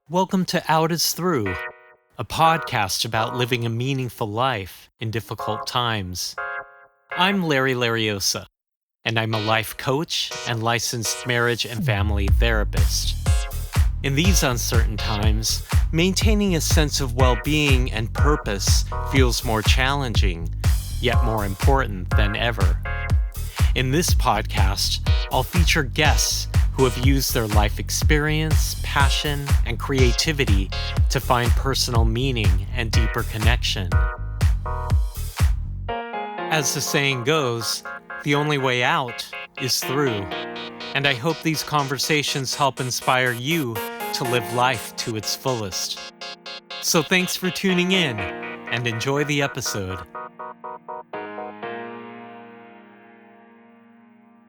Welcome to Out is Through, a podcast about living a meaningful life in difficult times. I'm Larry Lariosa, and I'm a life coach and licensed marriage and family therapist. In these uncertain times, maintaining a sense of well-being and purpose feels more challenging, yet more important than ever. In this podcast, I'll feature guests who have used their life experience, passion, and creativity to find personal meaning and deeper connection. As the saying goes, the only way out is through. And I hope these conversations help inspire you to live life to its fullest. So thanks for tuning in and enjoy the episode.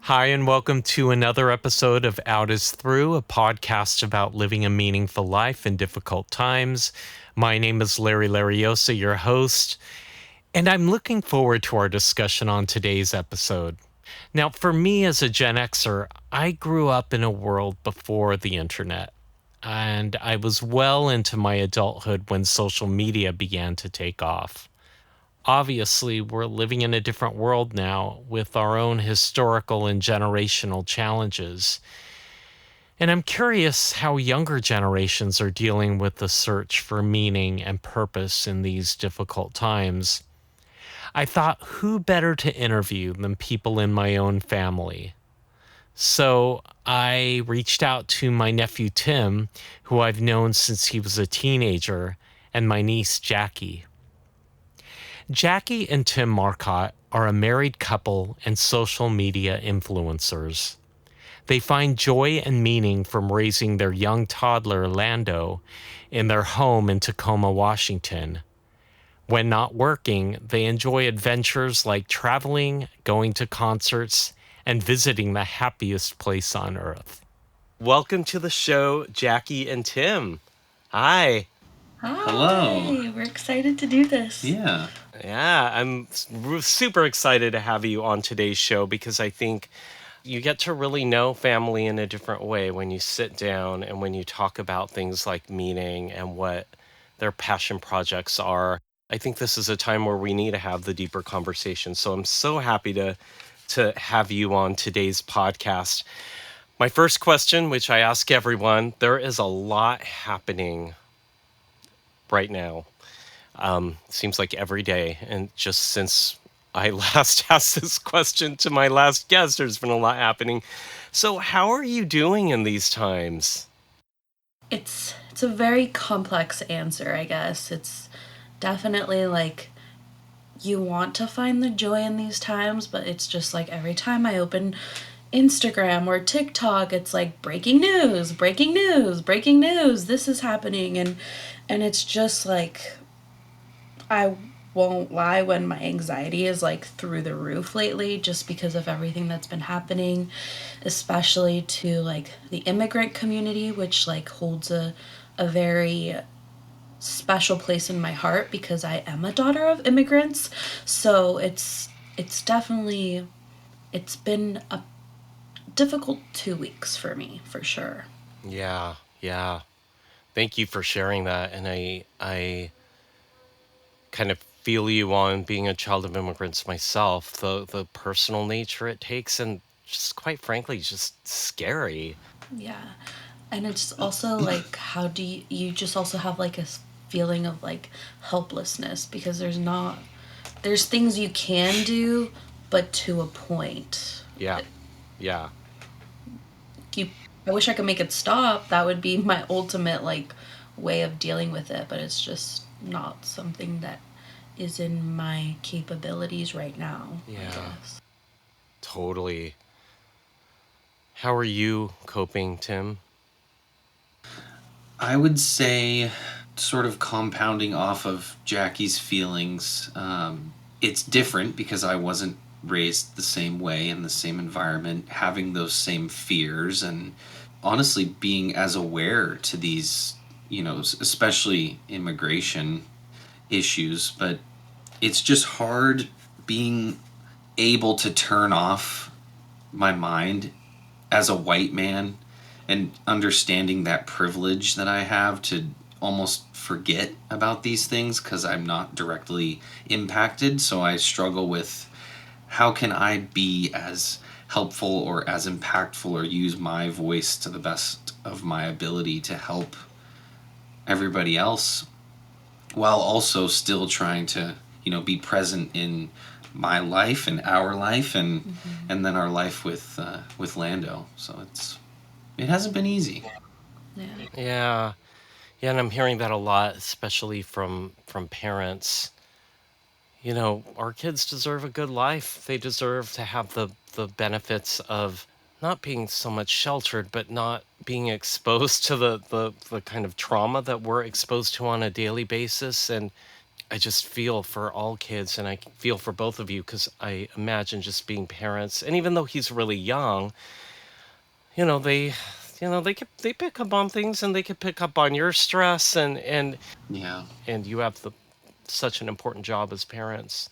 Hi, and welcome to another episode of Out is Through, a podcast about living a meaningful life in difficult times. My name is Larry Lariosa, your host, and I'm looking forward to our discussion on today's episode. Now, for me as a Gen Xer, I grew up in a world before the internet, and I was well into my adulthood when social media began to take off. Obviously, we're living in a different world now with our own historical and generational challenges. And I'm curious how younger generations are dealing with the search for meaning and purpose in these difficult times. I thought, who better to interview than people in my own family? So I reached out to my nephew Tim, who I've known since he was a teenager, and my niece Jackie. Jackie and Tim Marcotte are a married couple and social media influencers. They find joy and meaning from raising their young toddler, Lando, in their home in Tacoma, Washington. When not working, they enjoy adventures like traveling, going to concerts, and visiting the happiest place on earth. Welcome to the show, Jackie and Tim. Hi. Hi. Hello. We're excited to do this. Yeah. Yeah, I'm super excited to have you on today's show because I think you get to really know family in a different way when you sit down and when you talk about things like meaning and what their passion projects are. I think this is a time where we need to have the deeper conversation. So I'm so happy to have you on today's podcast. My first question, which I ask everyone, there is a lot happening right now. Seems like every day. And just since I last asked this question to my last guest, there's been a lot happening. So how are you doing in these times? It's a very complex answer, I guess. It's definitely like you want to find the joy in these times, but it's just like every time I open Instagram or TikTok, it's like breaking news, breaking news, breaking news. This is happening, and it's just like I won't lie when my anxiety is like through the roof lately just because of everything that's been happening, especially to like the immigrant community, which like holds a very special place in my heart because I am a daughter of immigrants. So it's definitely it's been a difficult 2 weeks for me for sure. Yeah. Thank you for sharing that. And I kind of feel you on being a child of immigrants myself, the personal nature it takes, and just quite frankly, just scary. Yeah. And it's also like, how do you just also have like a feeling of like helplessness because there's things you can do, but to a point. Yeah. Yeah. You, I wish I could make it stop. That would be my ultimate like way of dealing with it, but it's just not something that is in my capabilities right now. Yeah. I guess. Totally. How are you coping, Tim? I would say, sort of compounding off of Jackie's feelings, it's different because I wasn't raised the same way in the same environment, having those same fears, and honestly being as aware to these, especially immigration issues. But it's just hard being able to turn off my mind as a white man and understanding that privilege that I have to almost forget about these things because I'm not directly impacted. So I struggle with how can I be as helpful or as impactful or use my voice to the best of my ability to help everybody else while also still trying to, be present in my life and our life and then our life with Lando. So it hasn't been easy. Yeah. Yeah. Yeah, and I'm hearing that a lot, especially from parents. Our kids deserve a good life. They deserve to have the benefits of not being so much sheltered, but not being exposed to the kind of trauma that we're exposed to on a daily basis. And I just feel for all kids, and I feel for both of you because I imagine just being parents. And even though he's really young, they they pick up on things, and they could pick up on your stress, Yeah. and you have such an important job as parents.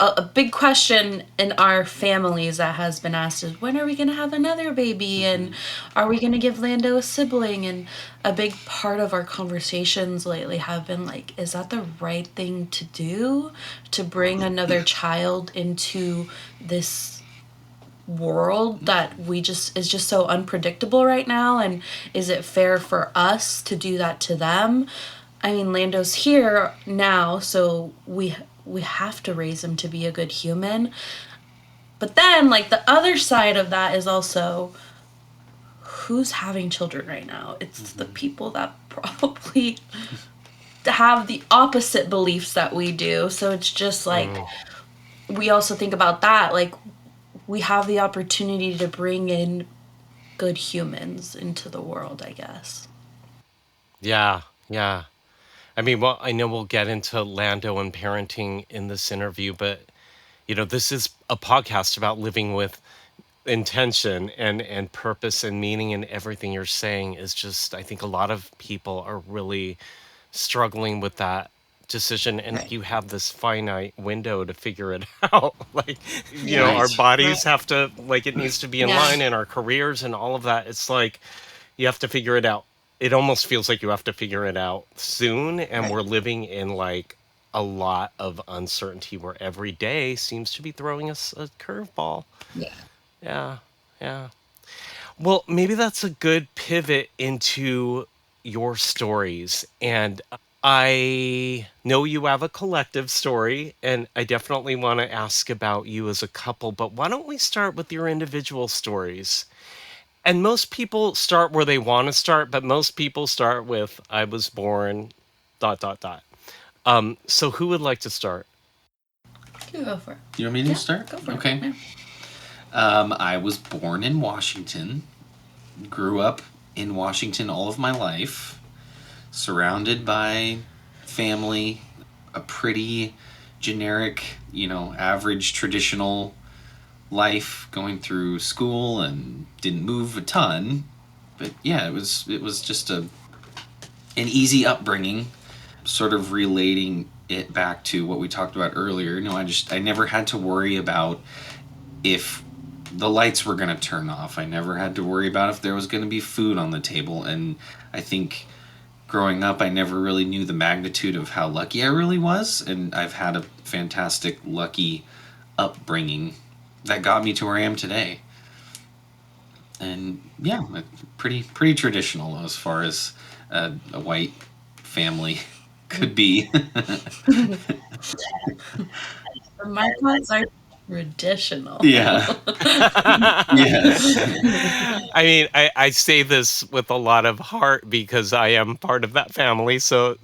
A big question in our families that has been asked is, when are we going to have another baby, and are we going to give Lando a sibling? And a big part of our conversations lately have been like, is that the right thing to do, to bring another child into this world that we just is just so unpredictable right now? And is it fair for us to do that to them? I mean, Lando's here now, so we have to raise him to be a good human. But then, like, the other side of that is also, who's having children right now? It's the people that probably have the opposite beliefs that we do. So it's just like, Mm. we also think about that. Like, we have the opportunity to bring in good humans into the world, I guess. Yeah, yeah. I mean, well, I know we'll get into Lando and parenting in this interview, but this is a podcast about living with intention and purpose and meaning, and everything you're saying is just, I think a lot of people are really struggling with that decision, and Right. you have this finite window to figure it out. Like, Yeah. our Right. bodies have to, like, it needs to be in Yeah. line, and our careers and all of that. It's like you have to figure it out. It almost feels like you have to figure it out soon, and Right. we're living in like a lot of uncertainty where every day seems to be throwing us a curveball. Yeah. Yeah, yeah. Well, maybe that's a good pivot into your stories. And I know you have a collective story, and I definitely want to ask about you as a couple, but why don't we start with your individual stories? And most people start where they want to start, but most people start with, I was born, dot, dot, dot. So who would like to start? You go for it. You want me to Yeah, start? go for it. Okay. Yeah. I was born in Washington, grew up in Washington all of my life, surrounded by family, a pretty generic, average traditional life, going through school and didn't move a ton. But yeah, it was just an easy upbringing, sort of relating it back to what we talked about earlier. I never had to worry about if the lights were going to turn off. I never had to worry about if there was going to be food on the table. And I think growing up, I never really knew the magnitude of how lucky I really was. And I've had a fantastic, lucky upbringing that got me to where I am today. And yeah, pretty traditional as far as a white family could be. My thoughts are traditional. Yeah. Yes. I mean, I say this with a lot of heart because I am part of that family. So,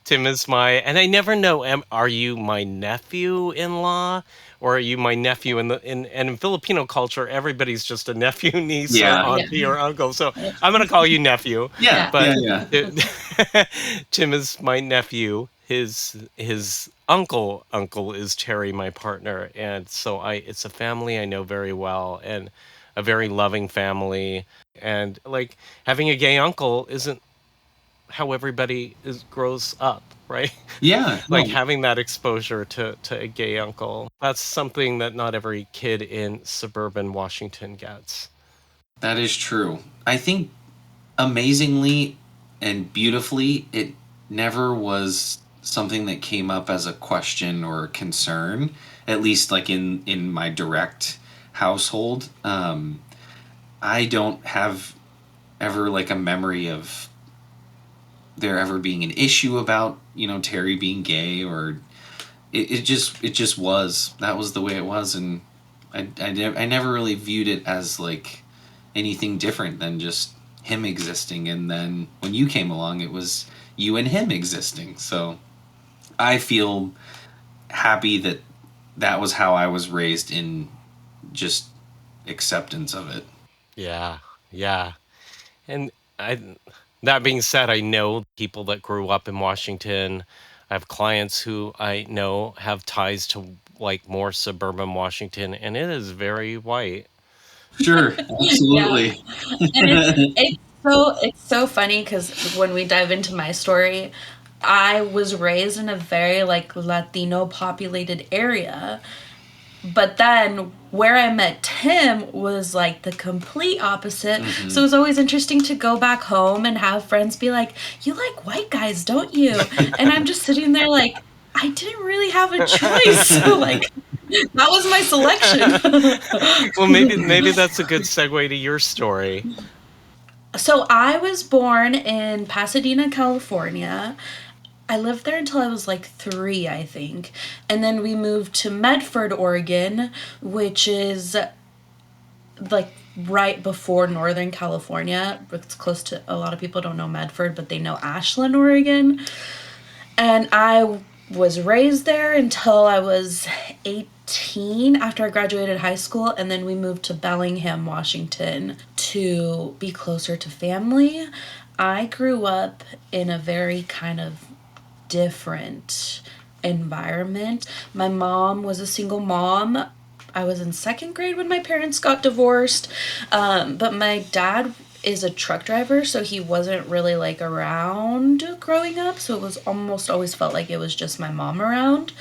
Tim is and I never know, are you my nephew-in-law, or are you my nephew and in Filipino culture, everybody's just a nephew, niece, or Yeah. Yeah. auntie or uncle. So I'm going to call you nephew, Yeah. Yeah. but Yeah. Tim is my nephew. His uncle is Terry, my partner, and so it's a family I know very well, and a very loving family. And like, having a gay uncle isn't how everybody grows up, right? Yeah. Like, No, having that exposure to a gay uncle, that's something that not every kid in suburban Washington gets. that is true. I think amazingly and beautifully, it never was something that came up as a question or a concern, at least like in my direct household. I don't have ever like a memory of there ever being an issue about Terry being gay, or it just was, that was the way it was. And I never really viewed it as like anything different than just him existing. And then when you came along, it was you and him existing. So I feel happy that that was how I was raised, in just acceptance of it. Yeah, yeah. And I, that being said, I know people that grew up in Washington. I have clients who I know have ties to like more suburban Washington, and it is very white. Sure, Yeah. absolutely. And it's so funny because when we dive into my story, I was raised in a very like Latino populated area. But then where I met Tim was like the complete opposite. So it was always interesting to go back home and have friends be like, "You like white guys, don't you?" And I'm just sitting there like, I didn't really have a choice. Like that was my Well, selection. maybe that's a good segue to your story. So I was born in Pasadena, California. I lived there until I was like 3, I think. And then we moved to Medford, Oregon, which is like right before Northern California. It's close to, a lot of people don't know Medford, but they know Ashland, Oregon. And I was raised there until I was 18 after I graduated high school. And then we moved to Bellingham, Washington to be closer to family. I grew up in a very kind of different environment. My mom was a single mom. I was in second grade when my parents got divorced. But my dad is a truck driver, so he wasn't really like around growing up. So it was almost always felt like it was just my mom around.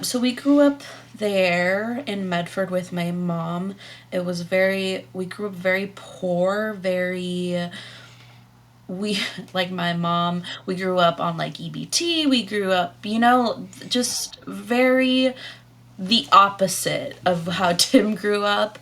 So we grew up there in Medford with my mom. We grew up very poor, very we like my mom, we grew up on like EBT, we grew up, just very the opposite of how Tim grew up.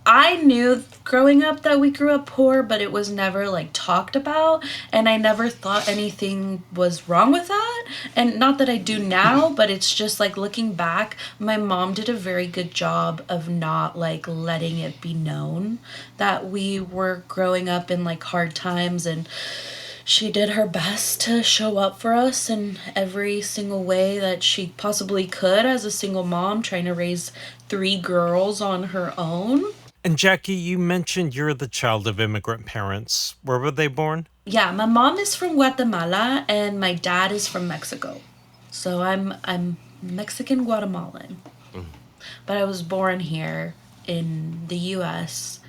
I knew growing up that we grew up poor, but it was never like talked about, and I never thought anything was wrong with that. And not that I do now, but it's just like looking back, my mom did a very good job of not like letting it be known that we were growing up in like hard times, and she did her best to show up for us in every single way that she possibly could as a single mom trying to raise 3 girls on her own. And Jackie, you mentioned you're the child of immigrant parents. Where were they born? Yeah, my mom is from Guatemala and my dad is from Mexico. So I'm Mexican Guatemalan. But I was born here in the US.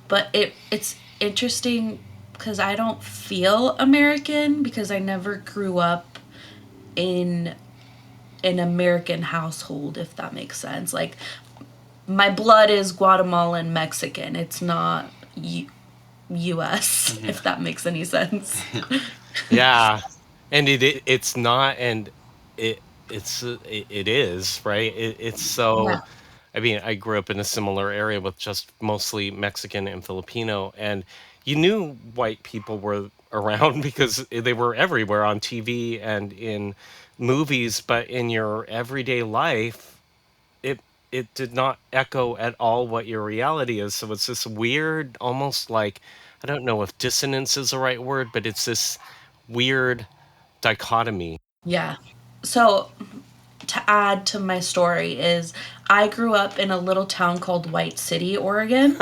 But it's interesting because I don't feel American because I never grew up in an American household, if that makes sense. Like my blood is Guatemalan Mexican. It's not US, if that makes any sense. Yeah, and it's not, and it is right. It's Yeah. so. I mean, I grew up in a similar area with just mostly Mexican and Filipino, and you knew white people were around because they were everywhere on TV and in movies, but in your everyday life, it it did not echo at all what your reality is. So it's this weird, almost like, I don't know if dissonance is the right word, but it's this weird dichotomy. Yeah. So to add to my story is I grew up in a little town called White City, Oregon.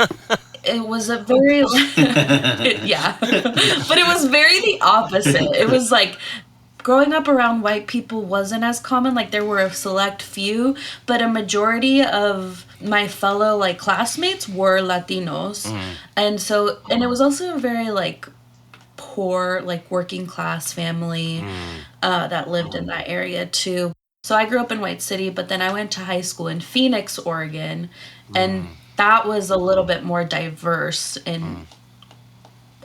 It was a very yeah. But it was very the opposite. It was like growing up around white people wasn't as common. Like there were a select few, but a majority of my fellow like classmates were Latinos. And it was also a very like poor, like working class family that lived in that area too. So I grew up in White City, but then I went to high school in Phoenix, Oregon, and that was a little bit more diverse in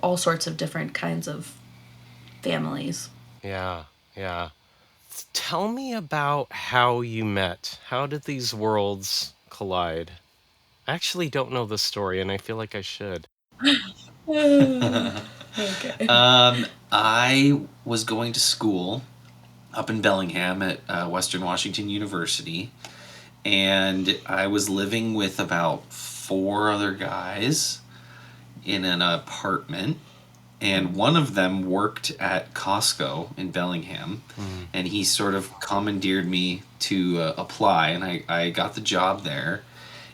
all sorts of different kinds of families. Yeah, yeah. Tell me about how you met. How did these worlds collide? I actually don't know the story, and I feel like I should. Okay. I was going to school up in Bellingham at Western Washington University, and I was living with about 4 other guys in an apartment, and one of them worked at Costco in Bellingham, Mm. and he sort of commandeered me to apply, and I got the job there,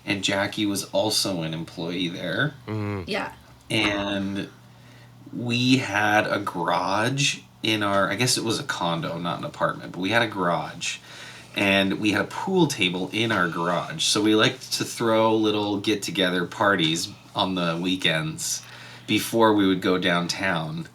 and Jackie was also an employee there, Mm. Yeah. and we had a garage in our, I guess it was a condo, not an apartment, but we had a garage, and we had a pool table in our garage, so we liked to throw little get-together parties on the weekends before we would go downtown.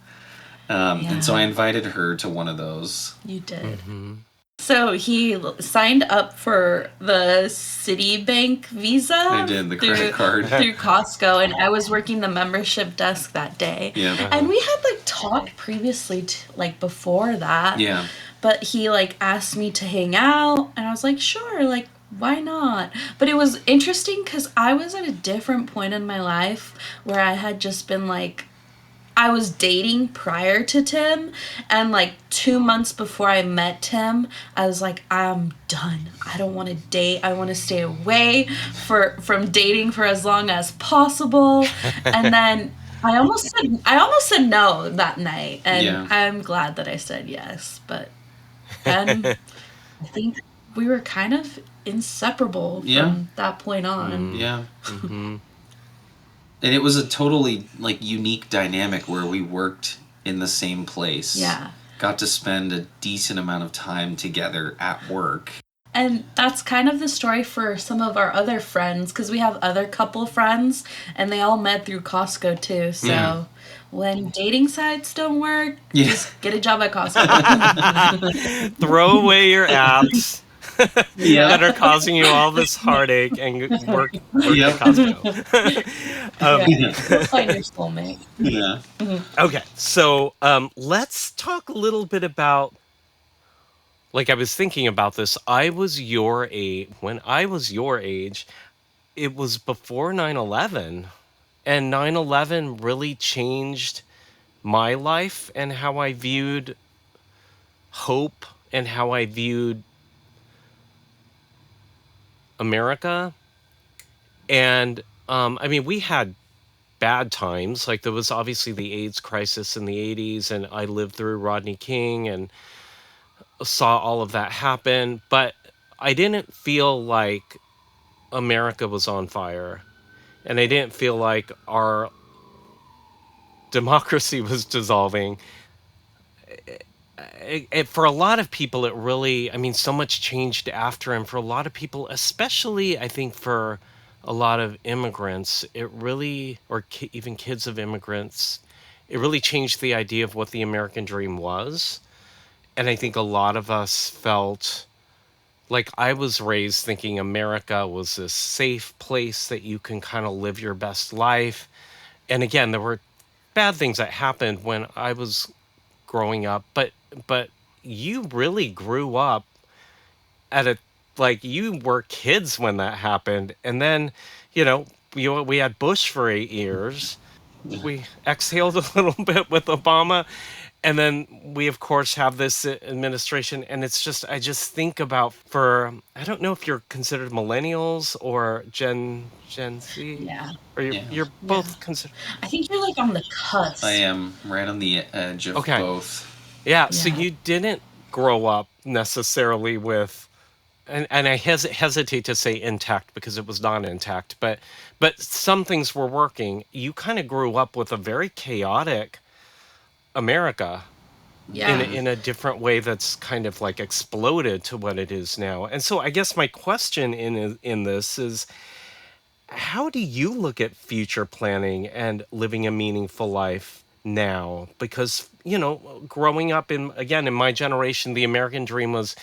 And so I Yeah. invited her to one of those. You did. Mm-hmm. So he signed up for the Citibank Visa. I did, the credit card. Through Costco, and I was working the membership desk that day. Yeah. And we had like talked previously, like before that. Yeah. But he like asked me to hang out, and I was like, sure, like why not? But it was interesting because I was at a different point in my life where I had just been like, I was dating prior to Tim, and like 2 months before I met Tim, I was like, I'm done. I don't want to date. I want to stay away from dating for as long as possible. And then I almost said no that night, and Yeah. I'm glad that I said yes. But then I think we were kind of inseparable Yeah. from that point on. Yeah. Mm-hmm. And it was a totally like unique dynamic where we worked in the same place. Yeah. Got to spend a decent amount of time together at work. And that's kind of the story for some of our other friends, because we have other couple friends, and they all met through Costco too. So Yeah. when dating sites don't work, Yeah. just get a job at Costco. Throw away your apps Yeah. that are causing you all this heartache and work Yep. at Costco. Yeah. You'll find your soulmate. Yeah. Okay, so let's talk a little bit about. Like I was thinking about this. I was your age when I was your age. It was before 9/11, and 9/11 really changed my life and how I viewed hope and how I viewed America. And I mean, we had bad times. Like there was obviously the AIDS crisis in the 80s, and I lived through Rodney King and saw all of that happen. But I didn't feel like America was on fire, and I didn't feel like our democracy was dissolving. For a lot of people, it really, I mean, so much changed after. And for a lot of people, especially, I think for a lot of immigrants, it really, or even kids of immigrants, it really changed the idea of what the American dream was. And I think a lot of us felt like I was raised thinking America was this safe place that you can kind of live your best life. And again, there were bad things that happened when I was growing up, but you really grew up at a like you were kids when that happened, and then we had Bush for 8 years. We exhaled a little bit with Obama, and then we of course have this administration, and it's just I just think about for I don't know if you're considered millennials or Gen Z, Yeah. or Yeah. you're both considered. I think you're like on the cusp. I am right on the edge of Okay. both. Yeah, so Yeah. you didn't grow up necessarily with, and I hesitate to say intact because it was not intact, but some things were working. You kind of grew up with a very chaotic America Yeah. in a different way that's kind of like exploded to what it is now. And so I guess my question in this is, how do you look at future planning and living a meaningful life now? Because, growing up in my generation, the American dream was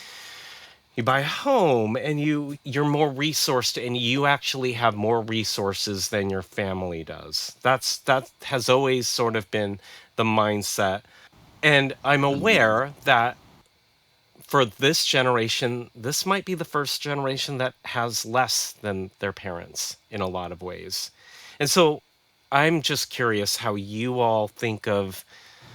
you buy a home and you're more resourced and you actually have more resources than your family does. That has always sort of been the mindset. And I'm Hmm. aware that for this generation, this might be the first generation that has less than their parents in a lot of ways. And so I'm just curious how you all think of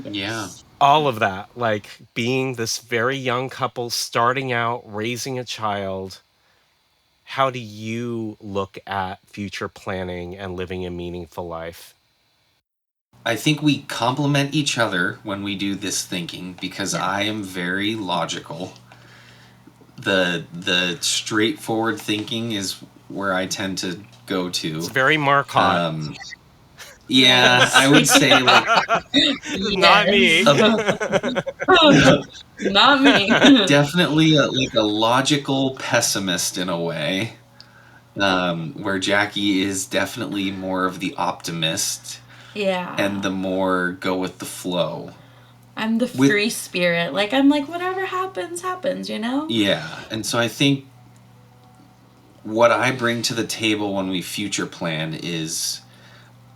Yeah. Yes. all of that, like being this very young couple starting out raising a child. How do you look at future planning and living a meaningful life? I think we complement each other when we do this thinking because Yeah. I am very logical. The straightforward thinking is where I tend to go It's to. very Marcotte. Um, yeah, I Yes. would say like Not Yes. me. a, Not me. definitely like a logical pessimist in a way, where Jackie is definitely more of the optimist and Yeah. the more go with the flow. I'm the With free spirit. Like, I'm like, whatever happens, happens, you know? Yeah, and so I think what I bring to the table when we future plan is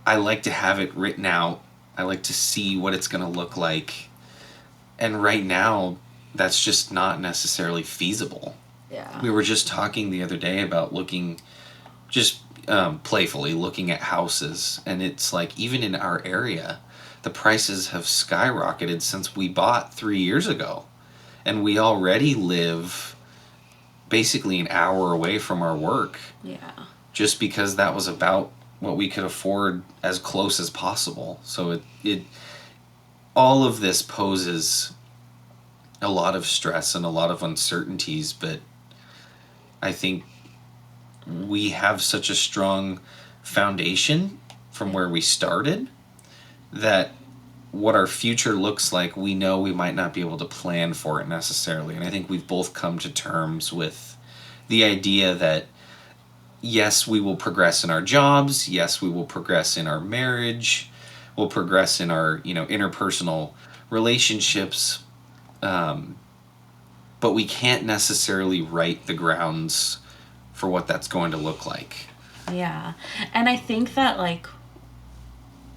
I like to have it written out. I like to see what it's going to look like. And right now, that's just not necessarily feasible. Yeah. We were just talking the other day about looking, just playfully looking at houses. And it's like, even in our area, the prices have skyrocketed since we bought 3 years ago. And we already live basically an hour away from our work Yeah. just because that was about what we could afford as close as possible. So it all of this poses a lot of stress and a lot of uncertainties, but I think we have such a strong foundation from Yeah. where we started that what our future looks like, we know we might not be able to plan for it necessarily. And I think we've both come to terms with the idea that yes, we will progress in our jobs. Yes, we will progress in our marriage. We'll progress in our, interpersonal relationships. Um, but we can't necessarily write the grounds for what that's going to look like. Yeah. And I think that, like,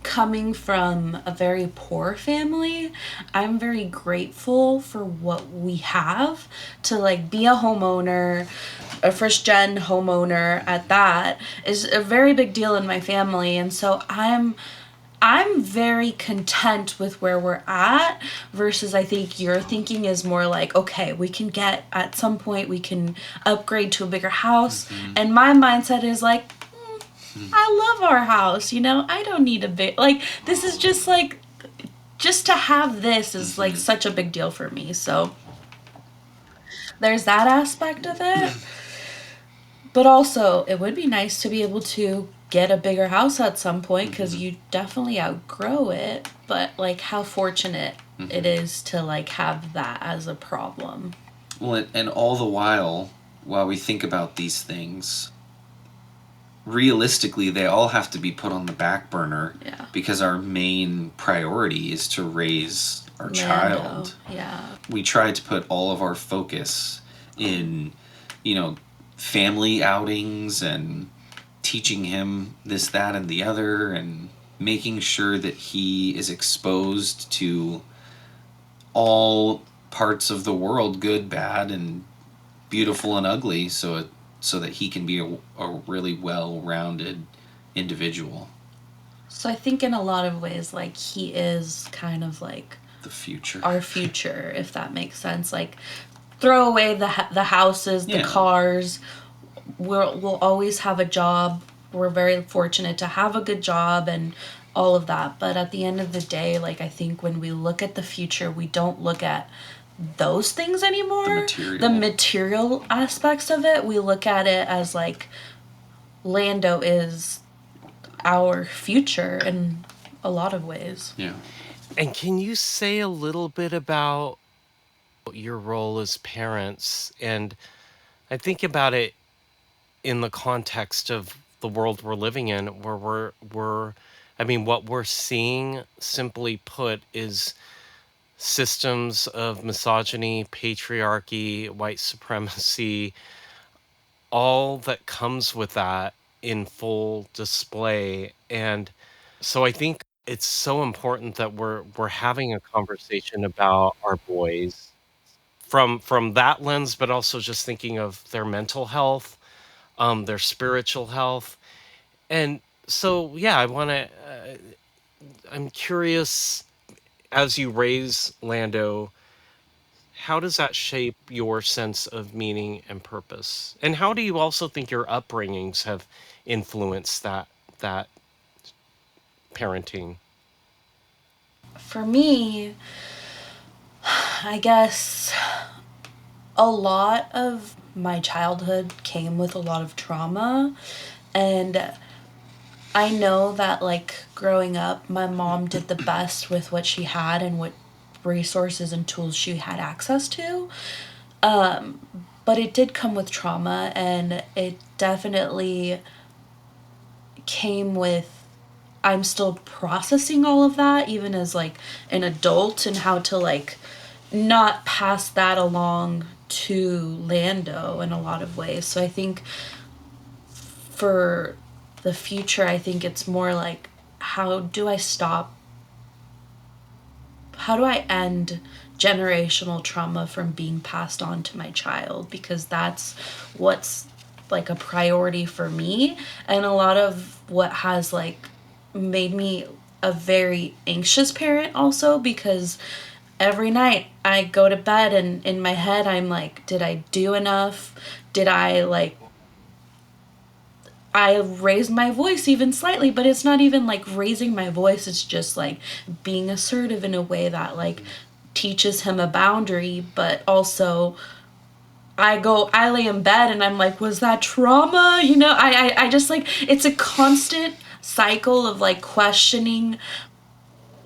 coming from a very poor family, I'm very grateful for what we have to like be a homeowner, a first gen homeowner at that is a very big deal in my family. And so I'm very content with where we're at versus I think your thinking is more like, okay, we can get at some point we can upgrade to a bigger house. Mm-hmm. And my mindset is like, I love our house, you know? I don't need a big like this is just like just to have this is like Mm-hmm. such a big deal for me. So there's that aspect of it. But also, it would be nice to be able to get a bigger house at some point because Mm-hmm. you definitely outgrow it. But like, how fortunate it Mm-hmm. is to like have that as a problem. Well, and all the while we think about these things, realistically, they all have to be put on the back burner Yeah. because our main priority is to raise our Lando. child. Yeah. We try to put all of our focus in, you know, family outings and teaching him this, that, and the other, and making sure that he is exposed to all parts of the world, good, bad, and beautiful and ugly, so that he can be a really well-rounded individual. So I think in a lot of ways, like, he is kind of like The future. our future, if that makes sense. Like, throw away the houses, the Yeah. cars. We'll always have a job. We're very fortunate to have a good job and all of that. But at the end of the day, like I think when we look at the future, we don't look at those things anymore. The material aspects of it, we look at it as like Lando is our future in a lot of ways. Yeah. And can you say a little bit about your role as parents? And I think about it in the context of the world we're living in, where we're I mean, what we're seeing, simply put, is systems of misogyny, patriarchy, white supremacy, all that comes with that in full display. And so I think it's so important that we're having a conversation about our boys from that lens, but also just thinking of their mental health, their spiritual health. And so, yeah, I'm curious, as you raise Lando, how does that shape your sense of meaning and purpose? And how do you also think your upbringings have influenced that parenting? For me, I guess a lot of my childhood came with a lot of trauma. And I know that, like, growing up, my mom did the best with what she had and what resources and tools she had access to. But it did come with trauma, and it definitely came with. I'm still processing all of that, even as like an adult, and how to like not pass that along to Lando in a lot of ways. So I think for the future, I think it's more like, how do I stop? How do I end generational trauma from being passed on to my child? Because that's what's like a priority for me. And a lot of what has like made me a very anxious parent also, because every night I go to bed and in my head I'm like, did I do enough? Did I raised my voice even slightly, but it's not even like raising my voice, it's just like being assertive in a way that like teaches him a boundary, but also I lay in bed and I'm like, was that trauma? I just like, it's a constant cycle of like questioning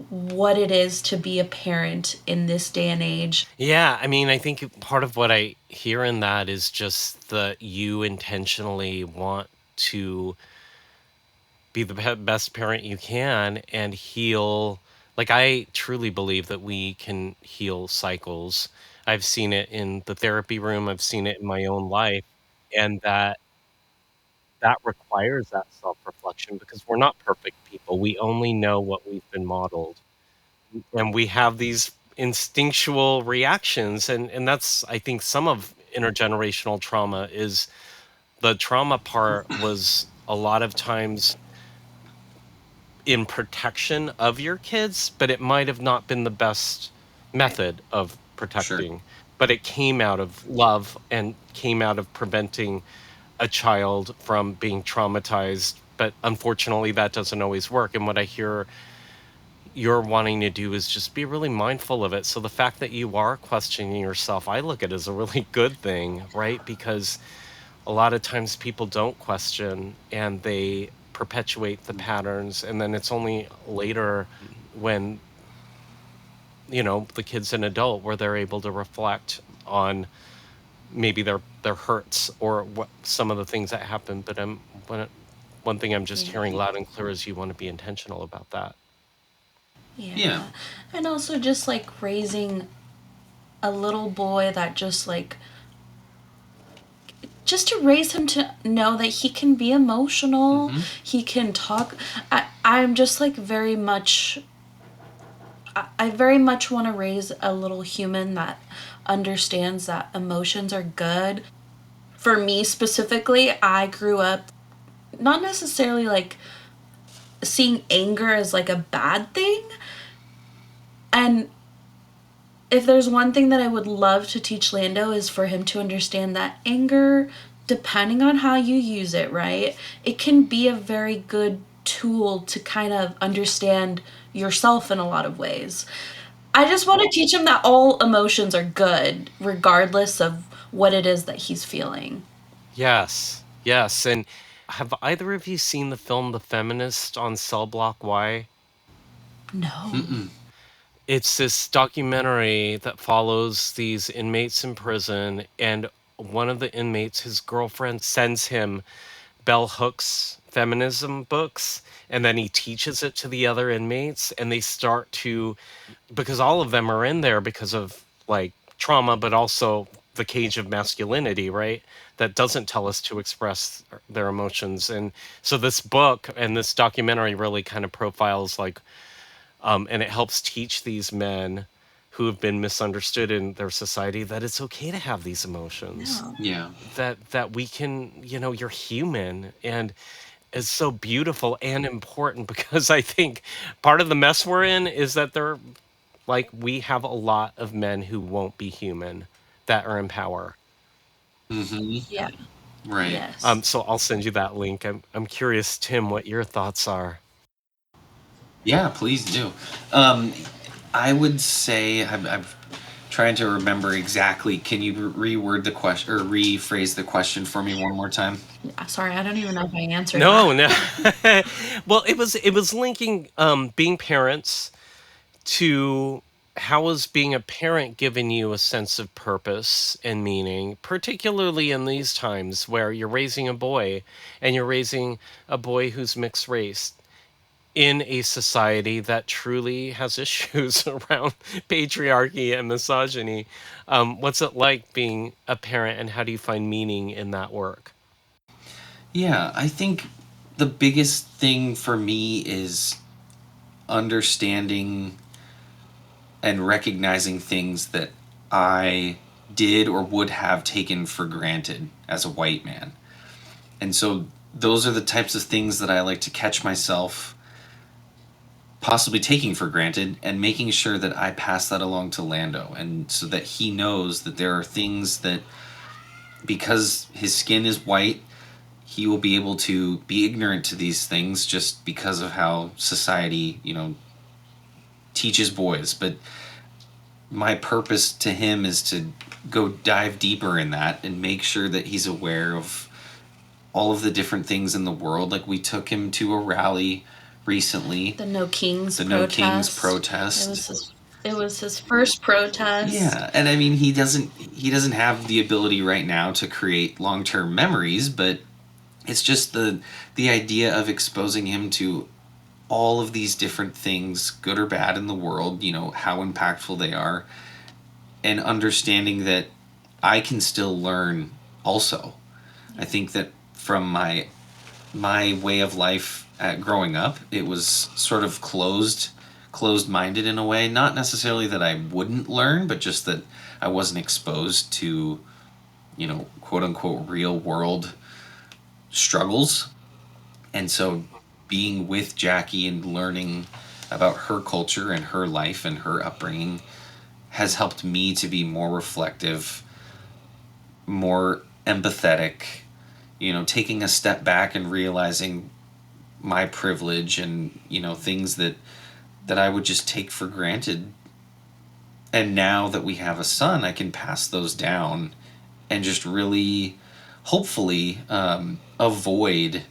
what it is to be a parent in this day and age. Yeah, I mean, I think part of what I hear in that is just that you intentionally want to be the best parent you can and heal. Like, I truly believe that we can heal cycles. I've seen it in the therapy room, I've seen it in my own life, and that requires that self-reflection because we're not perfect people. We only know what we've been modeled, and we have these instinctual reactions, and that's, I think, some of intergenerational trauma. Is the trauma part was a lot of times in protection of your kids, but it might have not been the best method of Sure. protecting, but it came out of love and came out of preventing a child from being traumatized. But unfortunately, that doesn't always work. And what I hear you're wanting to do is just be really mindful of it. So the fact that you are questioning yourself, I look at as a really good thing, right? Because a lot of times people don't question and they perpetuate the patterns. And then it's only later when, the kid's an adult where they're able to reflect on maybe their hurts or what some of the things that happen. But one thing I'm just Yeah. hearing loud and clear is you want to be intentional about that. Yeah. Yeah. And also just like raising a little boy that just to raise him to know that he can be emotional, Mm-hmm. he can talk. I'm just like very much, I very much want to raise a little human that understands that emotions are good. For me specifically, I grew up not necessarily like seeing anger as like a bad thing. And if there's one thing that I would love to teach Lando is for him to understand that anger, depending on how you use it, right, it can be a very good tool to kind of understand yourself in a lot of ways. I just want to teach him that all emotions are good, regardless of what it is that he's feeling. Yes, yes. And have either of you seen the film The Feminist on Cell Block Y? No. Mm-mm. It's this documentary that follows these inmates in prison, and one of the inmates, his girlfriend, sends him bell hooks feminism books, and then he teaches it to the other inmates, and they start to, because all of them are in there because of like trauma, but also the cage of masculinity, right? That doesn't tell us to express their emotions. And so this book and this documentary really kind of profiles like, and it helps teach these men who have been misunderstood in their society that it's okay to have these emotions, Yeah. Yeah. that we can, you're human. And it's so beautiful and important because I think part of the mess we're in is that we have a lot of men who won't be human that are in power. Mm-hmm. Yeah. Right. Yes. So I'll send you that link. I'm curious, Tim, what your thoughts are. Yeah, please do. Um, I would say I'm trying to remember exactly. Can you reword the question or rephrase the question for me one more time? Sorry, I don't even know if I answered No, that. no. Well, it was linking being parents to how is being a parent giving you a sense of purpose and meaning, particularly in these times where you're raising a boy and you're raising a boy who's mixed race in a society that truly has issues around patriarchy and misogyny. What's it like being a parent, and how do you find meaning in that work? Yeah, I think the biggest thing for me is understanding and recognizing things that I did or would have taken for granted as a white man. And so those are the types of things that I like to catch myself possibly taking for granted and making sure that I pass that along to Lando, and so that he knows that there are things that, because his skin is white, he will be able to be ignorant to these things just because of how society, teaches boys. But my purpose to him is to go dive deeper in that and make sure that he's aware of all of the different things in the world. Like, we took him to a rally recently, The No Kings the No Kings protest. protest. It was his first protest. Yeah, and I mean, he doesn't have the ability right now to create long-term memories, but it's just the idea of exposing him to all of these different things, good or bad, in the world, how impactful they are, and understanding that I can still learn also. I think that from my way of life growing up, it was sort of closed-minded in a way. Not necessarily that I wouldn't learn, but just that I wasn't exposed to, quote unquote, real world struggles. And so being with Jackie and learning about her culture and her life and her upbringing has helped me to be more reflective, more empathetic, taking a step back and realizing my privilege and, things that I would just take for granted. And now that we have a son, I can pass those down and just really, hopefully, avoid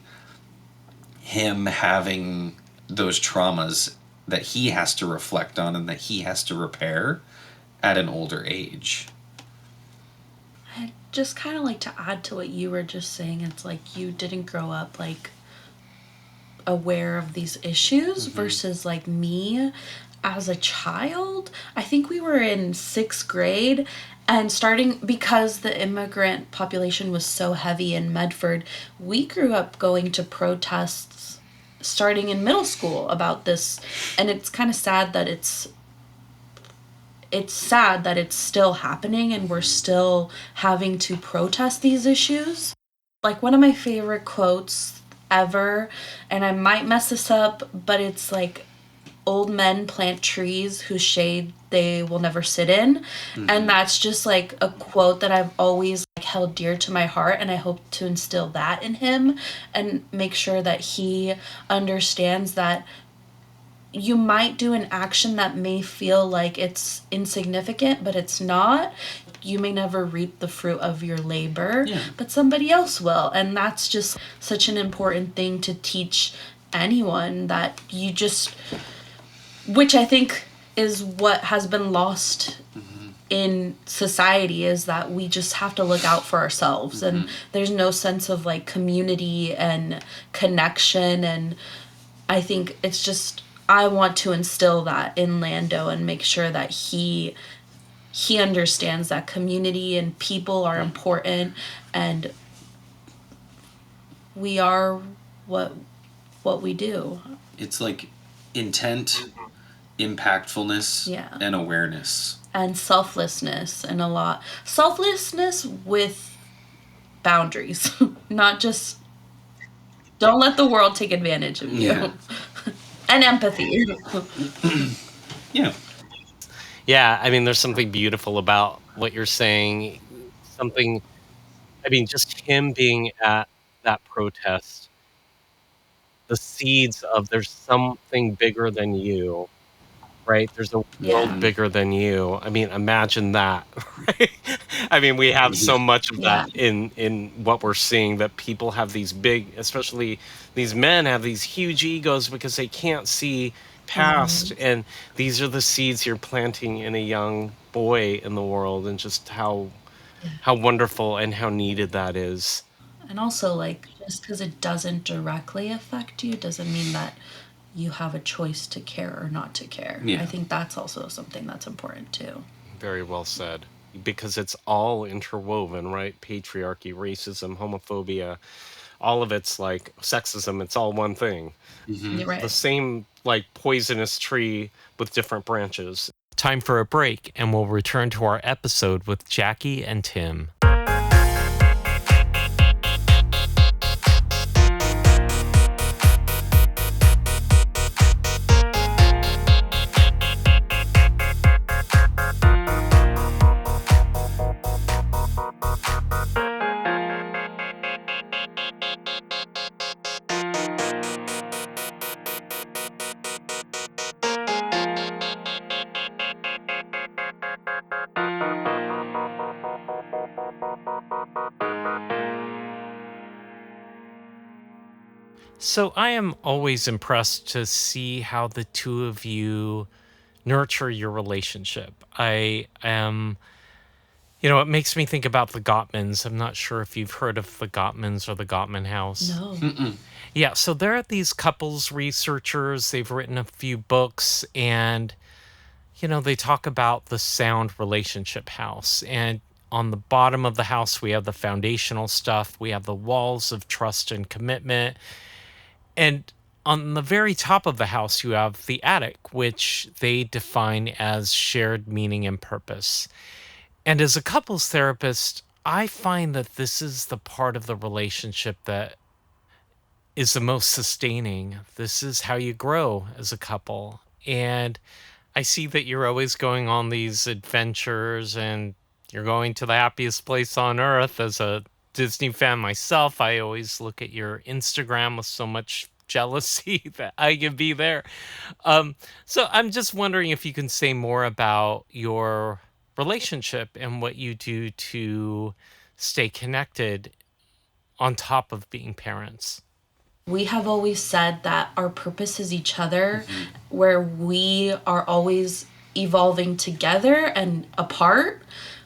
him having those traumas that he has to reflect on and that he has to repair at an older age. I just kind of like to add to what you were just saying. It's like you didn't grow up like aware of these issues versus like me as a child. I think we were in 6th grade and starting because the immigrant population was so heavy in Medford, we grew up going to protests starting in middle school about this, and it's kind of sad that it's still happening and we're still having to protest these issues. Like, one of my favorite quotes ever, and I might mess this up, but it's like, old men plant trees whose shade they will never sit in. And that's just like a quote that I've always like held dear to my heart, and I hope to instill that in him and make sure that he understands that you might do an action that may feel like it's insignificant, but it's not. You may never reap the fruit of your labor, Yeah. but somebody else will. And that's just such an important thing to teach anyone, that which I think is what has been lost in society is that we just have to look out for ourselves, and there's no sense of like community and connection. And I think it's just, I want to instill that in Lando and make sure that he understands that community and people are important, and we are what we do. It's like intent, impactfulness, Yeah. and awareness. And selflessness, and a lot selflessness with boundaries. Not just, don't let the world take advantage of you. Yeah. And empathy. Yeah. Yeah, I mean, there's something beautiful about what you're saying. Something, I mean, just him being at that protest, the seeds of there's something bigger than you, right? There's a world Yeah. bigger than you. I mean, imagine that, right? I mean, we have so much of Yeah. that in what we're seeing, that people have these big, especially these men have these huge egos because they can't see past. And these are the seeds you're planting in a young boy in the world, and just how wonderful and how needed that is. And also, like, just because it doesn't directly affect you doesn't mean that you have a choice to care or not to care. Yeah. I think that's also something that's important too. Very well said. Because it's all interwoven, right? Patriarchy, racism, homophobia, all of it's like sexism, it's all one thing. You're The right. same like poisonous tree with different branches. Time for a break, and we'll return to our episode with Jackie and Tim. So I am always impressed to see how the two of you nurture your relationship. I am, it makes me think about the Gottmans. I'm not sure if you've heard of the Gottmans or the Gottman House. No. Yeah, so they're these couples researchers. They've written a few books, and they talk about the sound relationship house. And on the bottom of the house, we have the foundational stuff. We have the walls of trust and commitment. And on the very top of the house, you have the attic, which they define as shared meaning and purpose. And as a couples therapist, I find that this is the part of the relationship that is the most sustaining. This is how you grow as a couple. And I see that you're always going on these adventures, and you're going to the happiest place on earth. As a Disney fan myself, I always look at your Instagram with so much jealousy that I can be there. So I'm just wondering if you can say more about your relationship and what you do to stay connected on top of being parents. We have always said that our purpose is each other, where we are always evolving together and apart.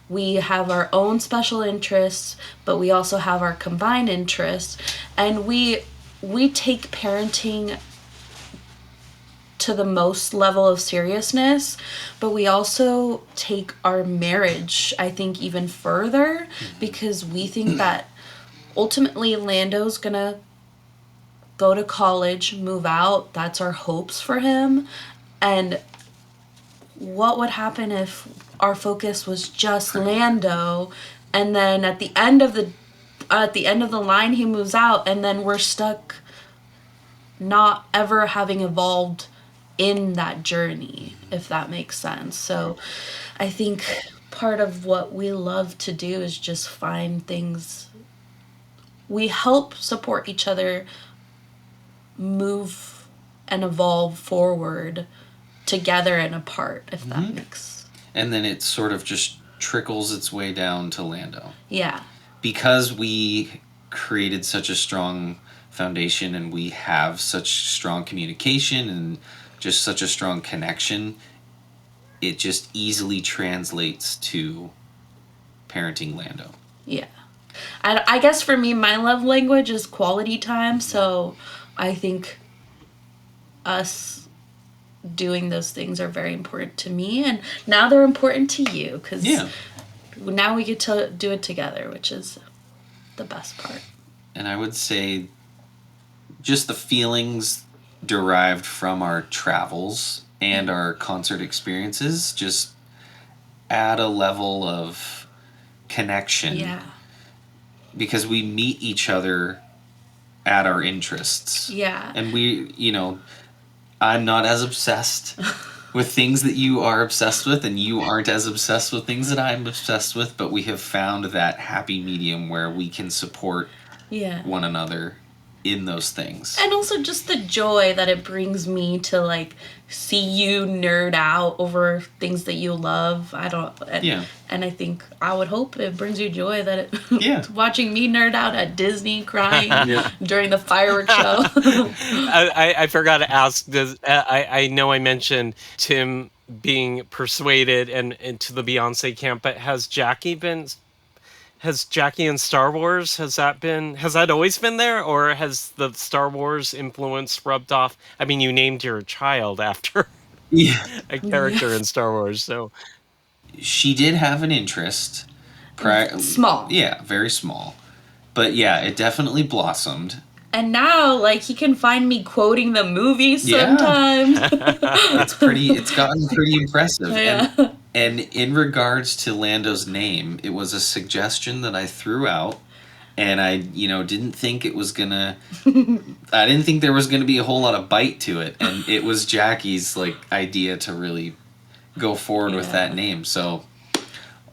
We have our own special interests, but we also have our combined interests, and we take parenting to the most level of seriousness, but we also take our marriage, I think, even further, because we think that ultimately Lando's gonna go to college, move out. That's our hopes for him. And what would happen if our focus was just Lando, and then at the end of the line he moves out, and then we're stuck not ever having evolved in that journey, if that makes sense. So I think part of what we love to do is just find things. We help support each other move and evolve forward together and apart, if that makes. And then it sort of just trickles its way down to Lando. Yeah. Because we created such a strong foundation, and we have such strong communication and just such a strong connection, it just easily translates to parenting Lando. Yeah. I guess for me, my love language is quality time. So I think us doing those things are very important to me. And now they're important to you because Yeah. now we get to do it together, which is the best part. And I would say just the feelings derived from our travels and our concert experiences just add a level of connection. Yeah. Because we meet each other at our interests. Yeah. And I'm not as obsessed with things that you are obsessed with, and you aren't as obsessed with things that I'm obsessed with, but we have found that happy medium where we can support one another in those things. And also just the joy that it brings me to like see you nerd out over things that you love. And I think I would hope it brings you joy that watching me nerd out at Disney crying during the fireworks show. I forgot to ask. I know I mentioned Tim being persuaded and to the Beyonce camp, but has Jackie in Star Wars, has that always been there, or has the Star Wars influence rubbed off? I mean, you named your child after a character in Star Wars, so she did have an interest. Small. Yeah, very small. But yeah, it definitely blossomed. And now, like, he can find me quoting the movie sometimes. It's gotten pretty impressive. Yeah. And in regards to Lando's name, it was a suggestion that I threw out, and I, didn't think it was gonna. I didn't think there was gonna be a whole lot of bite to it, and it was Jackie's idea to really go forward with that name. So,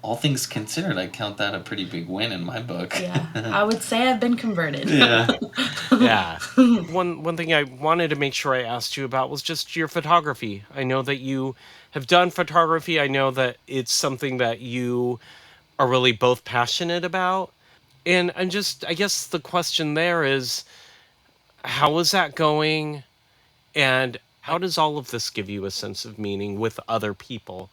all things considered, I count that a pretty big win in my book. Yeah, I would say I've been converted. Yeah. One thing I wanted to make sure I asked you about was just your photography. I know that you have done photography. I know that it's something that you are really both passionate about. And I guess the question there is, how is that going? And how does all of this give you a sense of meaning with other people?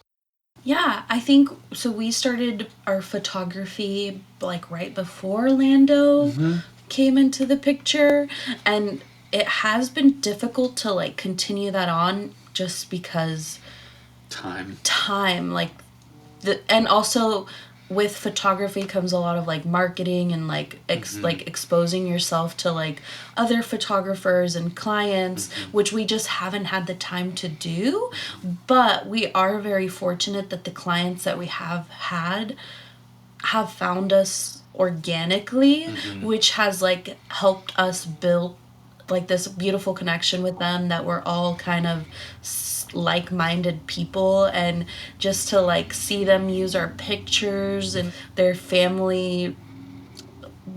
Yeah, I think so. We started our photography like right before Lando came into the picture, and it has been difficult to like continue that on just because time like and also with photography comes a lot of like marketing and like like exposing yourself to like other photographers and clients, which we just haven't had the time to do. But we are very fortunate that the clients that we have had have found us organically, which has like helped us build like this beautiful connection with them, that we're all kind of like-minded people, and just to like see them use our pictures and their family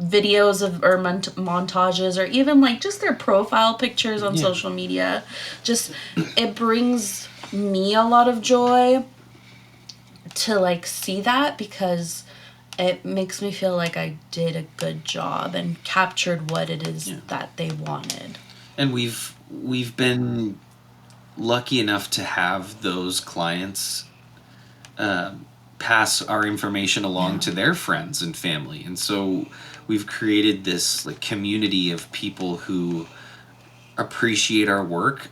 videos of or montages, or even like just their profile pictures on social media, just it brings me a lot of joy to like see that, because it makes me feel like I did a good job and captured what it is that they wanted. And we've been lucky enough to have those clients pass our information along to their friends and family, and so we've created this like community of people who appreciate our work,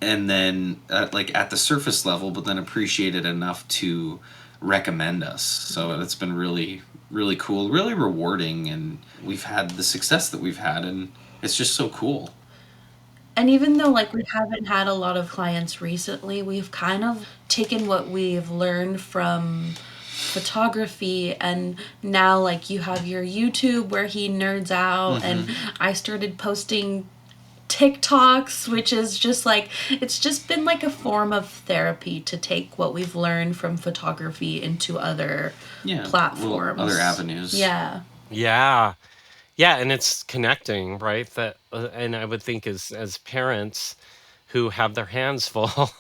and then at the surface level, but then appreciate it enough to recommend us. So it's been really, really cool, really rewarding, and we've had the success that we've had, and it's just so cool. And even though like we haven't had a lot of clients recently, we've kind of taken what we've learned from photography, and now like you have your YouTube where he nerds out, and I started posting TikToks, which is just like, it's just been like a form of therapy to take what we've learned from photography into other platforms, other avenues. Yeah, and it's connecting, right? That and I would think as parents who have their hands full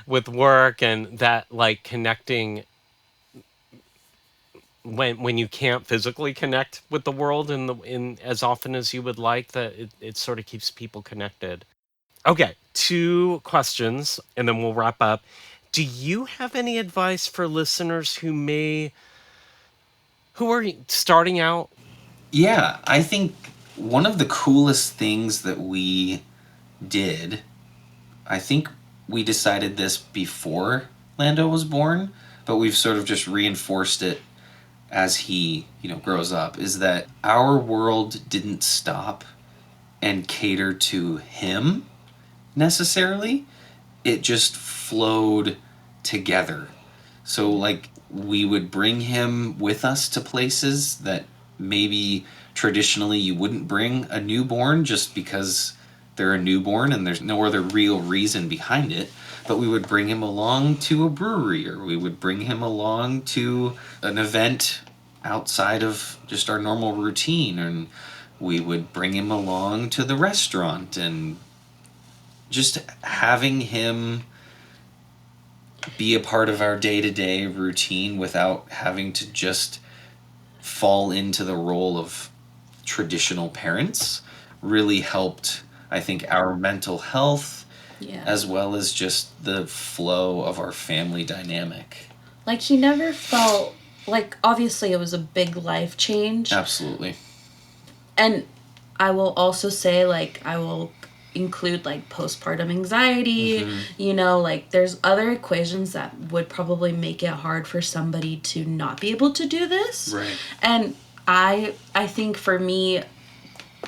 with work, and that like connecting when you can't physically connect with the world in as often as you would like, that it sort of keeps people connected. Okay, two questions and then we'll wrap up. Do you have any advice for listeners who are starting out? Yeah, I think one of the coolest things that we did, I think we decided this before Lando was born, but we've sort of just reinforced it as he, grows up, is that our world didn't stop and cater to him necessarily. It just flowed together. So, like, we would bring him with us to places that maybe traditionally you wouldn't bring a newborn just because they're a newborn and there's no other real reason behind it. But we would bring him along to a brewery, or we would bring him along to an event outside of just our normal routine, and we would bring him along to the restaurant, and just having him be a part of our day-to-day routine without having to just fall into the role of traditional parents really helped, I think, our mental health Yeah. as well as just the flow of our family dynamic. Like, he never felt like, obviously it was a big life change. Absolutely. And I will also say, like, I will include like postpartum anxiety, like there's other equations that would probably make it hard for somebody to not be able to do this. Right. And I think for me,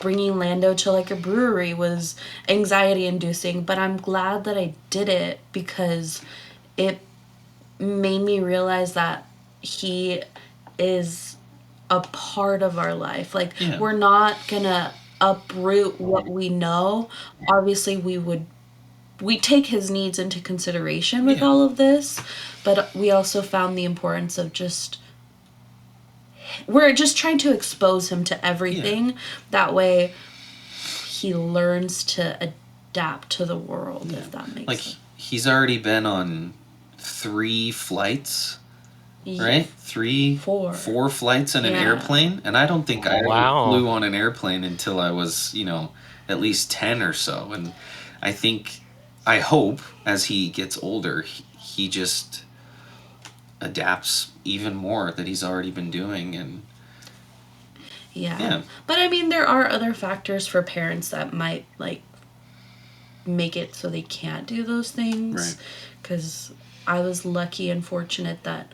bringing Lando to like a brewery was anxiety inducing, but I'm glad that I did it because it made me realize that he is a part of our life. Like, Yeah. we're not gonna uproot what we know. Obviously, we take his needs into consideration with all of this, but we also found the importance of we're just trying to expose him to everything. That way he learns to adapt to the world, if that makes Like, sense. he's already been on 3 flights, right? Four flights in an airplane, and I don't think I Wow. flew on an airplane until I was, at least 10 or so. And I hope as he gets older, he just adapts even more that he's already been doing. And Yeah. But I mean, there are other factors for parents that might like make it so they can't do those things. Because I was lucky and fortunate that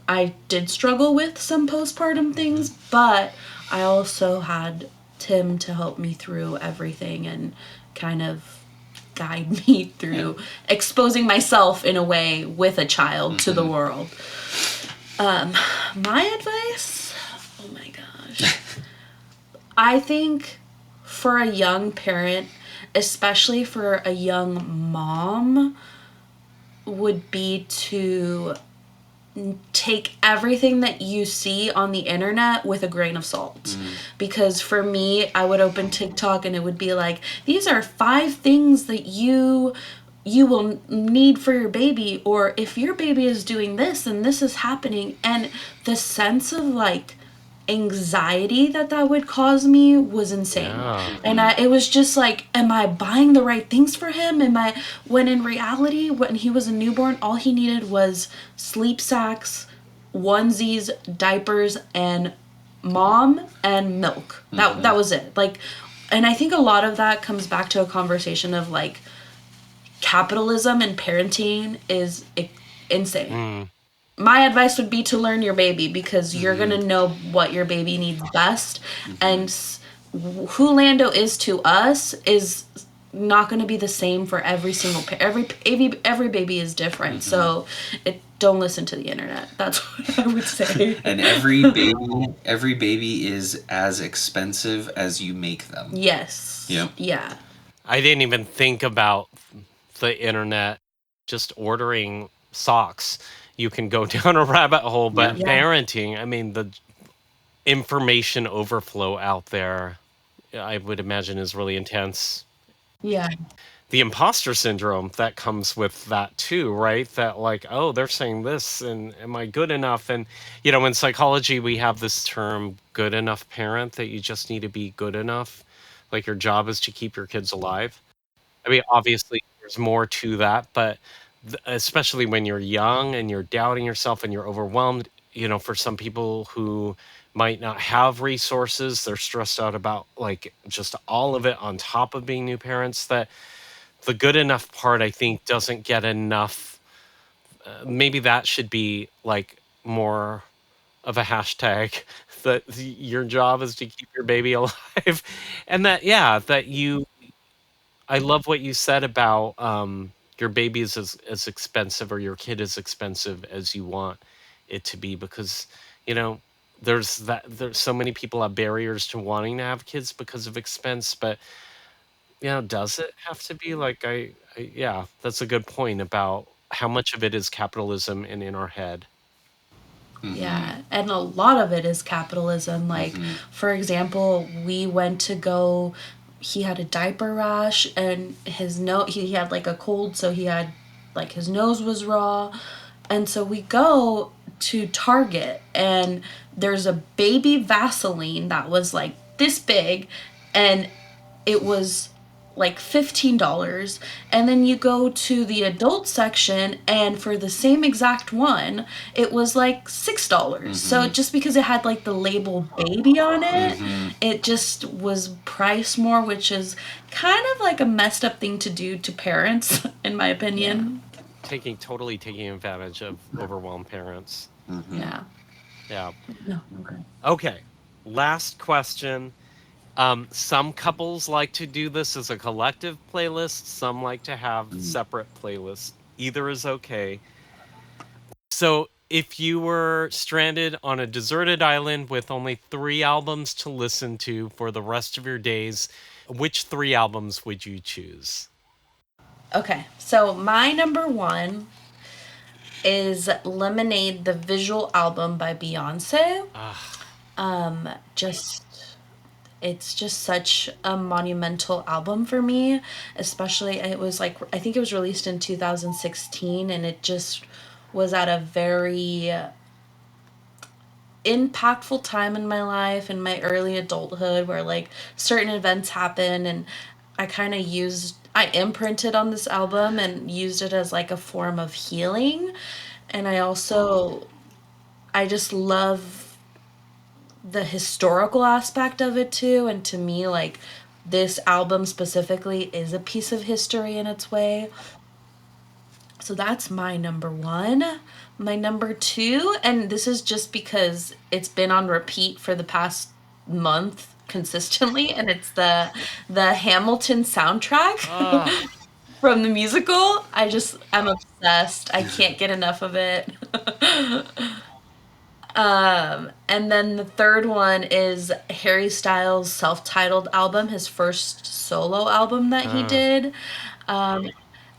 I did struggle with some postpartum things, but I also had Tim to help me through everything and kind of guide me through exposing myself in a way with a child to the world. My advice? Oh my gosh. I think for a young parent, especially for a young mom, would be to take everything that you see on the internet with a grain of salt. Because for me, I would open TikTok and it would be like, these are 5 things that you will need for your baby, or if your baby is doing this and this is happening, and the sense of like anxiety that would cause me was insane. And it was just like, am I buying the right things for him? When in reality, when he was a newborn, all he needed was sleep sacks, onesies, diapers, and mom and milk. That was it. Like, and I think a lot of that comes back to a conversation of like, capitalism and parenting is insane. My advice would be to learn your baby, because you're going to know what your baby needs best. And who Lando is to us is not going to be the same for every single every baby is different. So don't listen to the internet. That's what I would say. And every baby is as expensive as you make them. Yes. Yep. Yeah. I didn't even think about the internet. Just ordering socks, you can go down a rabbit hole. But parenting, I mean, the information overflow out there, I would imagine, is really intense. Yeah. The imposter syndrome that comes with that too, right? That like, oh, they're saying this, and am I good enough? And in psychology, we have this term good enough parent, that you just need to be good enough. Like, your job is to keep your kids alive. I mean, obviously there's more to that, but especially when you're young and you're doubting yourself and you're overwhelmed. For some people who might not have resources, they're stressed out about like just all of it on top of being new parents. That the good enough part, I think, doesn't get enough. Maybe that should be like more of a hashtag that your job is to keep your baby alive. And that, yeah, that you I love what you said about your baby is as expensive, or your kid is expensive as you want it to be, because you know there's so many people have barriers to wanting to have kids because of expense. But does it have to be like, yeah, that's a good point about how much of it is capitalism and in our head. Yeah, and a lot of it is capitalism. Like, for example, we went to go. He had a diaper rash, and he had like a cold, so he had like his nose was raw, and so we go to Target, and there's a baby Vaseline that was like this big, and it was like $15, and then you go to the adult section, and for the same exact one it was like $6. So just because it had like the label baby on it, it just was priced more, which is kind of like a messed up thing to do to parents in my opinion. Totally taking advantage of overwhelmed parents. Yeah. Yeah. No, okay. Okay. Last question. Some couples like to do this as a collective playlist. Some like to have separate playlists. Either is okay. So, if you were stranded on a deserted island with only 3 albums to listen to for the rest of your days, which 3 albums would you choose? Okay, so my number one is Lemonade, the visual album by Beyonce. Ah, Just it's just such a monumental album for me, especially it was like I think it was released in 2016, and it just was at a very impactful time in my life, in my early adulthood, where like certain events happen, and I imprinted on this album and used it as like a form of healing. And I just love the historical aspect of it too, and to me like this album specifically is a piece of history in its way. So that's my number one. My number two, and this is just because it's been on repeat for the past month consistently, and it's the Hamilton soundtrack ah, from the musical. I'm obsessed. I can't get enough of it. And then the third one is Harry Styles' self-titled album, his first solo album that he ah. did. Um,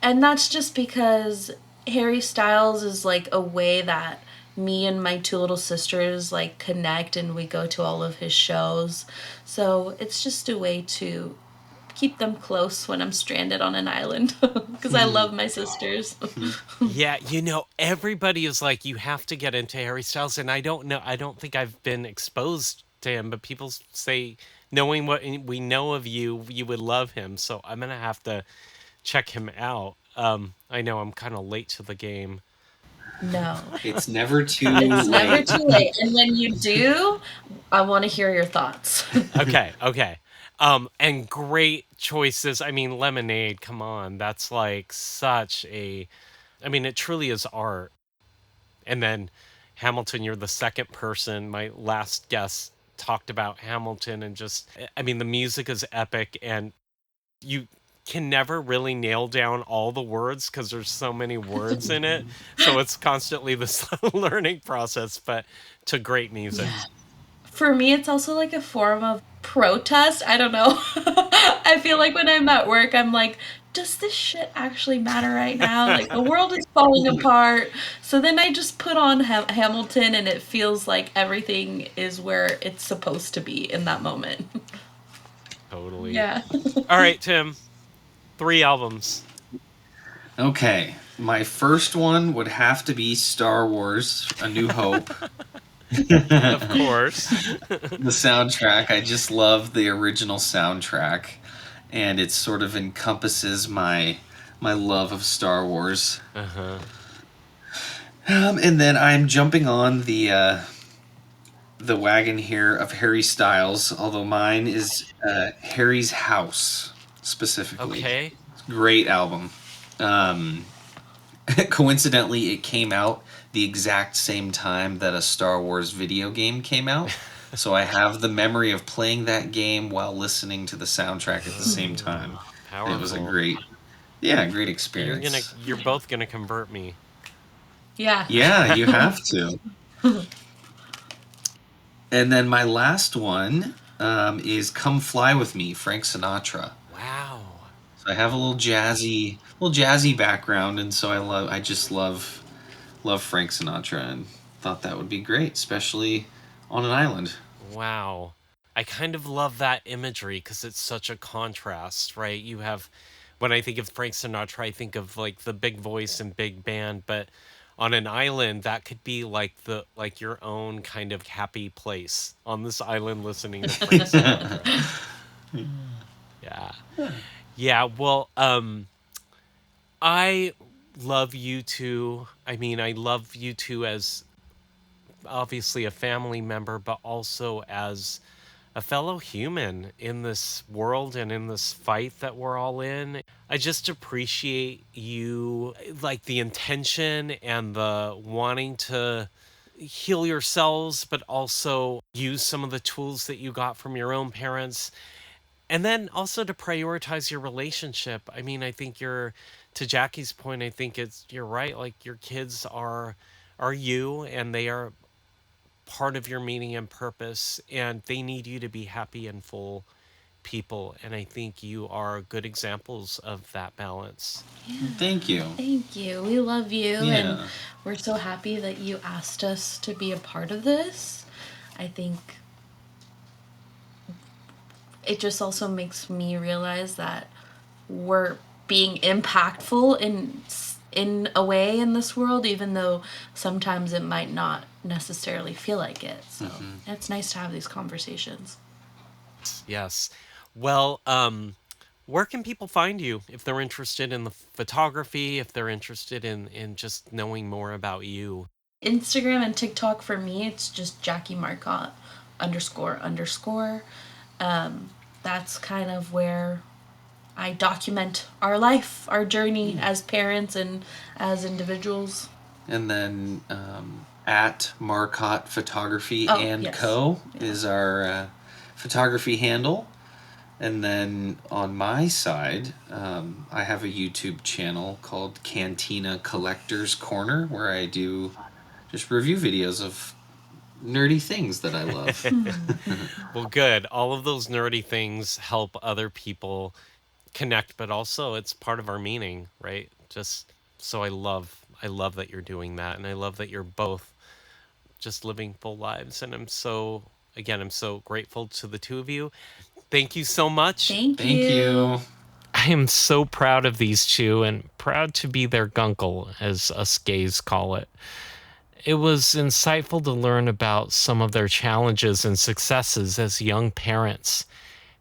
and that's just because Harry Styles is like a way that me and my two little sisters like connect, and we go to all of his shows. So it's just a way to keep them close when I'm stranded on an island because I love my sisters. Yeah, everybody is like, you have to get into Harry Styles, and I don't know. I don't think I've been exposed to him, but people say, knowing what we know of you, you would love him. So I'm gonna have to check him out. I know I'm kind of late to the game. No. It's never too It's never late. too late. And when you do, I want to hear your thoughts. Okay, okay. And great choices. I mean, Lemonade, come on. That's like such a, I mean, it truly is art. And then Hamilton, you're the second person. My last guest talked about Hamilton, and just, I mean, the music is epic, and you can never really nail down all the words because there's so many words in it. So it's constantly this learning process, but to great music. Yeah. For me, it's also like a form of protest. I don't know. I feel like when I'm at work, I'm like, does this shit actually matter right now? Like, the world is falling apart. So then I just put on Hamilton, and it feels like everything is where it's supposed to be in that moment. Totally. Yeah. All right, Tim, 3 albums. Okay, my first one would have to be Star Wars: A New Hope. Of course. The soundtrack, I just love the original soundtrack, and it sort of encompasses my love of Star Wars. Uh-huh. And then I'm jumping on the wagon here of Harry Styles, although mine is Harry's House specifically. Okay. Great album. Coincidentally, it came out the exact same time that a Star Wars video game came out. So I have the memory of playing that game while listening to the soundtrack at the same time. Powerful. It was a great experience. You're both gonna convert me. Yeah. Yeah, you have to. And then my last one is "Come Fly with Me," Frank Sinatra. Wow. So I have a little jazzy background, and so I just love Frank Sinatra, and thought that would be great, especially on an island. Wow. I kind of love that imagery because it's such a contrast, right? You have, when I think of Frank Sinatra, I think of like the big voice and big band, but on an island, that could be like your own kind of happy place on this island listening to Frank Sinatra. Yeah. Yeah, well, I love you two. I mean, I love you two as obviously a family member, but also as a fellow human in this world and in this fight that we're all in. I just appreciate you, like the intention and the wanting to heal yourselves, but also use some of the tools that you got from your own parents. And then also to prioritize your relationship. I mean, I think to Jackie's point, I think you're right. Like your kids are you, and they are part of your meaning and purpose, and they need you to be happy and full people, and I think you are good examples of that balance. Yeah. Thank you. Thank you. We love you, Yeah. and we're so happy that you asked us to be a part of this. I think it just also makes me realize that we're being impactful in a way in this world, even though sometimes it might not necessarily feel like it. So it's nice to have these conversations. Yes. Well, where can people find you if they're interested in the photography, if they're interested in just knowing more about you? Instagram and TikTok for me, it's just Jackie Marcotte __. That's kind of where I document our life, our journey as parents and as individuals. And then at Marcotte Photography and yes. Co. is our photography handle. And then on my side, I have a YouTube channel called Cantina Collector's Corner, where I do just review videos of nerdy things that I love. Well, good. All of those nerdy things help other people connect, but also it's part of our meaning, right? Just so I love that you're doing that, and I love that you're both just living full lives, and I'm so grateful to the two of you. Thank you so much. Thank Thank you. I am so proud of these two and proud to be their gunkle, as us gays call it. It was insightful to learn about some of their challenges and successes as young parents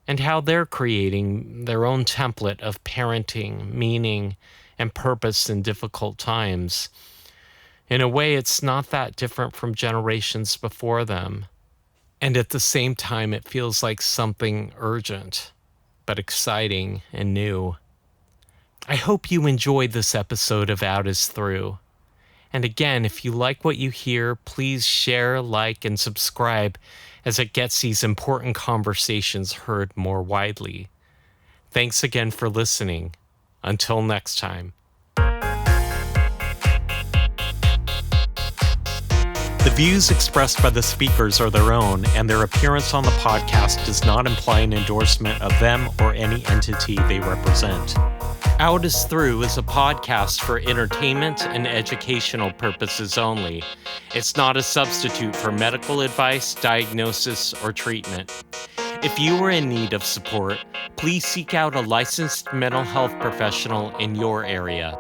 and how they're creating their own template of parenting, meaning, and purpose in difficult times. In a way, it's not that different from generations before them. And at the same time, it feels like something urgent, but exciting and new. I hope you enjoyed this episode of Out is Through. And again, if you like what you hear, please share, like, and subscribe as it gets these important conversations heard more widely. Thanks again for listening. Until next time. The views expressed by the speakers are their own, and their appearance on the podcast does not imply an endorsement of them or any entity they represent. Out is Through is a podcast for entertainment and educational purposes only. It's not a substitute for medical advice, diagnosis, or treatment. If you are in need of support, please seek out a licensed mental health professional in your area.